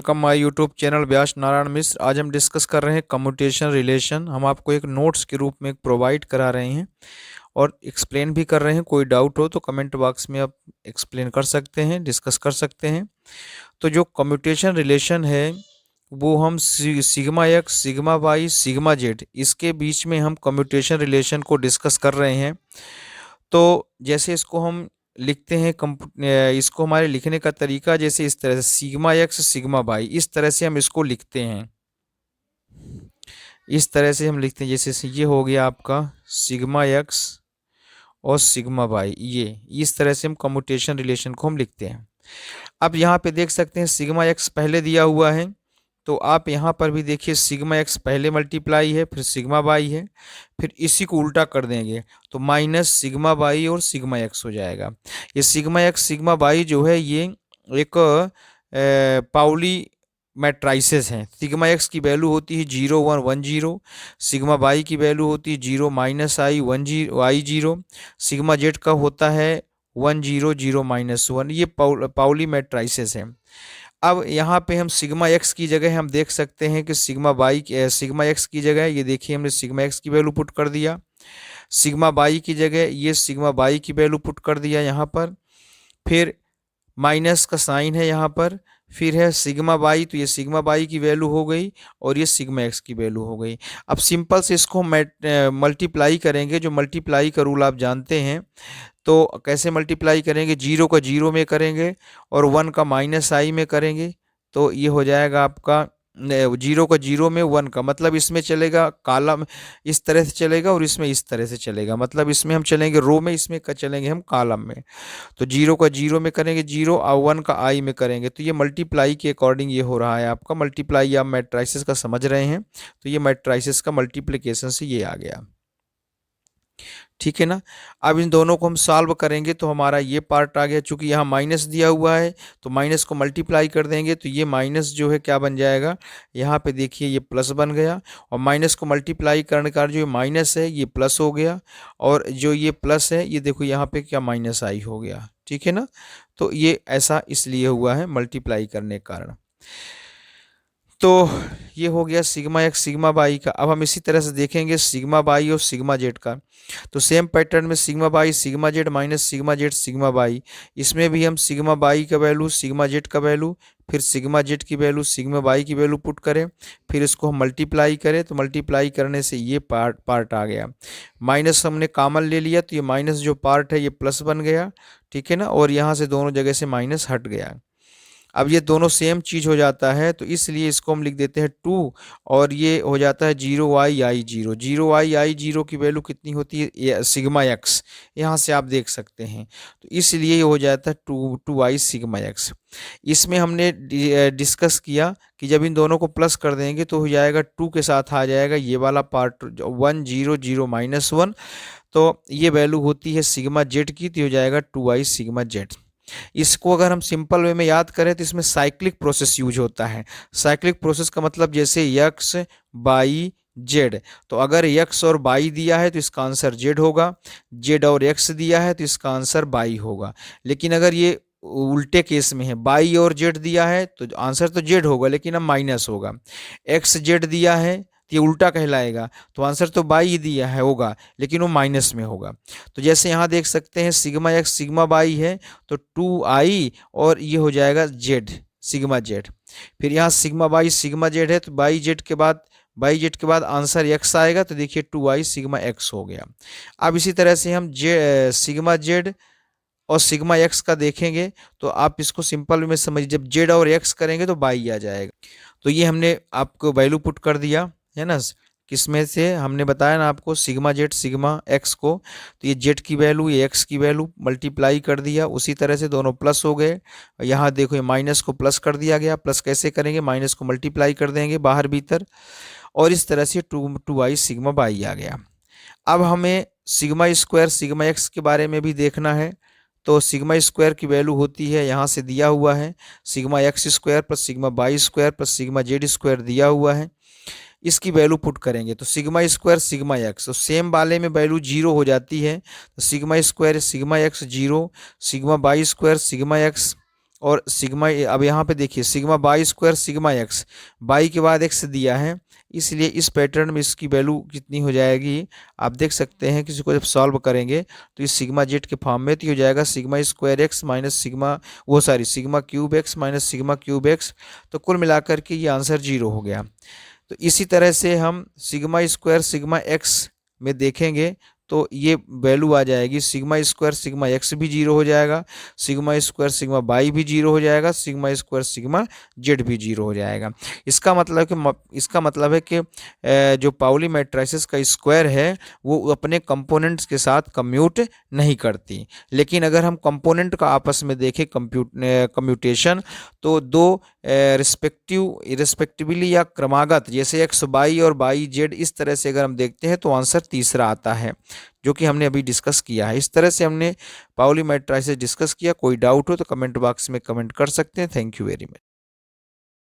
Welcome my YouTube channel व्यास नारायण मिश्र। आज हम discuss कर रहे हैं कम्यूटेशन रिलेशन। हम आपको एक नोट्स के रूप में प्रोवाइड करा रहे हैं और एक्सप्लेन भी कर रहे हैं। कोई डाउट हो तो कमेंट बॉक्स में आप एक्सप्लेन कर सकते हैं, डिस्कस कर सकते हैं। तो जो कम्यूटेशन रिलेशन है वो हम sigma X, sigma Y, sigma Z, इसके बीच में हम कम्यूटेशन रिलेशन को डिस्कस कर रहे हैं। तो जैसे इसको हम लिखते हैं, इसको हमारे लिखने का तरीका जैसे इस तरह से सिग्मा एक्स सिग्मा वाई, इस तरह से हम इसको लिखते हैं। इस तरह से हम लिखते हैं, जैसे ये हो गया आपका सिग्मा एक्स और सिग्मा वाई, ये इस तरह से हम कम्यूटेशन रिलेशन को हम लिखते हैं। अब यहाँ पे देख सकते हैं सिग्मा एक्स पहले दिया हुआ है, तो आप यहाँ पर भी देखिए सिग्मा एक्स पहले मल्टीप्लाई है, फिर सिग्मा वाई है, फिर इसी को उल्टा कर देंगे तो माइनस सिग्मा वाई और सिग्मा एक्स हो जाएगा। ये सिग्मा एक्स सिग्मा वाई जो है ये एक पाउली मैट्राइसेस हैं। सिग्मा एक्स की वैल्यू होती है 0 1 1 0, सिग्मा वाई की वैल्यू होती है 0 - i 1 0 i 0, सिग्मा जेड का होता है 1 0 0 - 1। ये पाउली मैट्राइसेस हैं। अब यहाँ पे हम सिग्मा एक्स की जगह हम देख सकते हैं कि सिग्मा एक्स की जगह ये देखिए हमने सिग्मा एक्स की वैल्यू पुट कर दिया, सिग्मा वाई की जगह ये सिग्मा वाई की वैल्यू पुट कर दिया यहाँ पर, फिर माइनस का साइन है यहाँ पर, फिर है सिग्मा वाई, तो ये सिग्मा वाई की वैल्यू हो गई और ये सिग्मा एक्स की वैल्यू हो गई। अब सिंपल से इसको मल्टीप्लाई करेंगे, जो मल्टीप्लाई का रूल आप जानते हैं। तो कैसे मल्टीप्लाई करेंगे, 0 का 0 में करेंगे और 1 का -i में करेंगे, तो ये हो जाएगा आपका 0 का 0 में 1 का, मतलब इसमें चलेगा कॉलम इस तरह से चलेगा और इसमें इस तरह से चलेगा, मतलब इसमें हम चलेंगे रो में, इसमें चलेंगे हम कॉलम में। तो 0 का 0 में करेंगे 0 और 1 का i में करेंगे, तो ये मल्टीप्लाई के अकॉर्डिंग ये हो रहा है आपका मल्टीप्लाई। आप मैट्राइसिस का समझ रहे हैं, तो ये मैट्राइसिस का मल्टीप्लिकेशन से ये आ गया, ठीक है ना। अब इन दोनों को हम सॉल्व करेंगे तो हमारा ये पार्ट आ गया, चूंकि यहाँ माइनस दिया हुआ है तो माइनस को मल्टीप्लाई कर देंगे तो ये माइनस जो है क्या बन जाएगा, यहाँ पे देखिए ये प्लस बन गया, और माइनस को मल्टीप्लाई करने का जो माइनस है ये प्लस हो गया, और जो ये प्लस है ये देखो यहाँ पे क्या -i हो गया, ठीक है ना। तो ये ऐसा इसलिए हुआ है मल्टीप्लाई करने के कारण। तो ये हो गया सिग्मा एक्स सिग्मा वाई का। अब हम इसी तरह से देखेंगे सिग्मा वाई और सिग्मा जेड का, तो सेम पैटर्न में sigma Y sigma Z minus sigma Z sigma Y, इसमें भी हम सिग्मा वाई का वैल्यू सिग्मा जेड का वैल्यू फिर सिग्मा जेड की वैल्यू सिग्मा वाई की वैल्यू पुट करें, फिर इसको हम मल्टीप्लाई करें, तो मल्टीप्लाई करने से ये पार्ट आ गया। माइनस हमने कॉमन ले लिया तो ये माइनस जो पार्ट है ये प्लस बन गया, ठीक है ना, और यहाँ से दोनों जगह से माइनस हट गया। अब ये दोनों सेम चीज़ हो जाता है, तो इसलिए इसको हम लिख देते हैं 2, और ये हो जाता है 0 i 0 0 की वैल्यू कितनी होती है सिग्मा एक्स, यहाँ से आप देख सकते हैं, तो इसलिए ये हो जाता है 2 सिग्मा एक्स। इसमें हमने डिस्कस किया कि जब इन दोनों को प्लस कर देंगे तो हो जाएगा 2 के साथ आ जाएगा ये वाला पार्ट 1 0 0 -1, तो ये वैल्यू होती है सिग्मा जेड की, तो हो जाएगा 2 सिग्मा जेड। इसको अगर हम सिंपल वे में याद करें तो इसमें साइक्लिक प्रोसेस यूज होता है। साइक्लिक प्रोसेस का मतलब जैसे यक्स बाई जेड, तो अगर यक्स और बाई दिया है तो इसका आंसर जेड होगा, जेड और एक्स दिया है तो इसका आंसर बाई होगा। लेकिन अगर ये उल्टे केस में है, बाई और जेड दिया है तो आंसर तो जेड होगा लेकिन अब माइनस होगा, एक्स जेड दिया है तो ये उल्टा कहलाएगा, तो आंसर तो बाई ही दिया है होगा लेकिन वो माइनस में होगा। तो जैसे यहाँ देख सकते हैं सिग्मा एक्स सिग्मा बाई है तो 2i और ये हो जाएगा जेड सिग्मा जेड, फिर यहाँ सिग्मा बाई सिग्मा जेड है तो बाई जेड के बाद आंसर एक्स आएगा, तो देखिए 2i सिग्मा एक्स हो गया। अब इसी तरह से हम सिग्मा जेड और सिग्मा एक्स का देखेंगे, तो आप इसको सिंपल में समझिए, जब जेड और एक्स करेंगे तो बाई आ जाएगा। तो ये हमने आपको वैल्यू पुट कर दिया है ना, किसमें से हमने बताया ना आपको सिग्मा जेड सिग्मा एक्स को, तो ये जेड की वैल्यू ये एक्स की वैल्यू मल्टीप्लाई कर दिया, उसी तरह से दोनों प्लस हो गए। यहाँ देखो ये माइनस को प्लस कर दिया गया, प्लस कैसे करेंगे, माइनस को मल्टीप्लाई कर देंगे बाहर भीतर, और इस तरह से 2 सिग्मा बाई आ गया। अब हमें सिग्मा स्क्वायर सिग्मा एक्स के बारे में भी देखना है, तो सिग्मा स्क्वायर की वैल्यू होती है, यहाँ से दिया हुआ है sigma X square plus sigma Y square plus sigma Z square दिया हुआ है, इसकी वैल्यू पुट करेंगे तो सिग्मा स्क्वायर सिग्मा एक्स, तो सेम वाले में वैल्यू 0 हो जाती है, तो sigma square sigma X 0, sigma Y square sigma X और सिग्मा, अब यहाँ पे देखिए sigma by square sigma X, by के बाद एक्स दिया है, इसलिए इस पैटर्न में इसकी वैल्यू कितनी हो जाएगी, आप देख सकते हैं कि इसको जब सॉल्व करेंगे तो इस सिग्मा जेड के फॉर्म में तो ये हो जाएगा sigma square x minus sigma, वो sorry sigma cube x minus sigma cube x, तो कुल मिलाकर के ये आंसर 0 हो गया। तो इसी तरह से हम सिग्मा स्क्वायर सिग्मा एक्स में देखेंगे तो ये वैल्यू आ जाएगी सिग्मा स्क्वायर सिग्मा एक्स भी 0 हो जाएगा, सिग्मा स्क्वायर सिग्मा वाई भी 0 हो जाएगा, सिग्मा स्क्वायर सिग्मा जेड भी 0 हो जाएगा। इसका मतलब है कि जो पाउली मैट्रिसेस का स्क्वायर है वो अपने कंपोनेंट्स के साथ कम्यूट नहीं करती, लेकिन अगर हम कंपोनेंट का आपस में देखें कम्यूटेशन, तो दो रिस्पेक्टिवली या क्रमागत, जैसे एक्स बाई और बाई जेड, इस तरह से अगर हम देखते हैं तो आंसर तीसरा आता है, जो कि हमने अभी डिस्कस किया है। इस तरह से हमने पाउली मैट्रिसेस डिस्कस किया। कोई डाउट हो तो कमेंट बॉक्स में कमेंट कर सकते हैं। Thank you very much.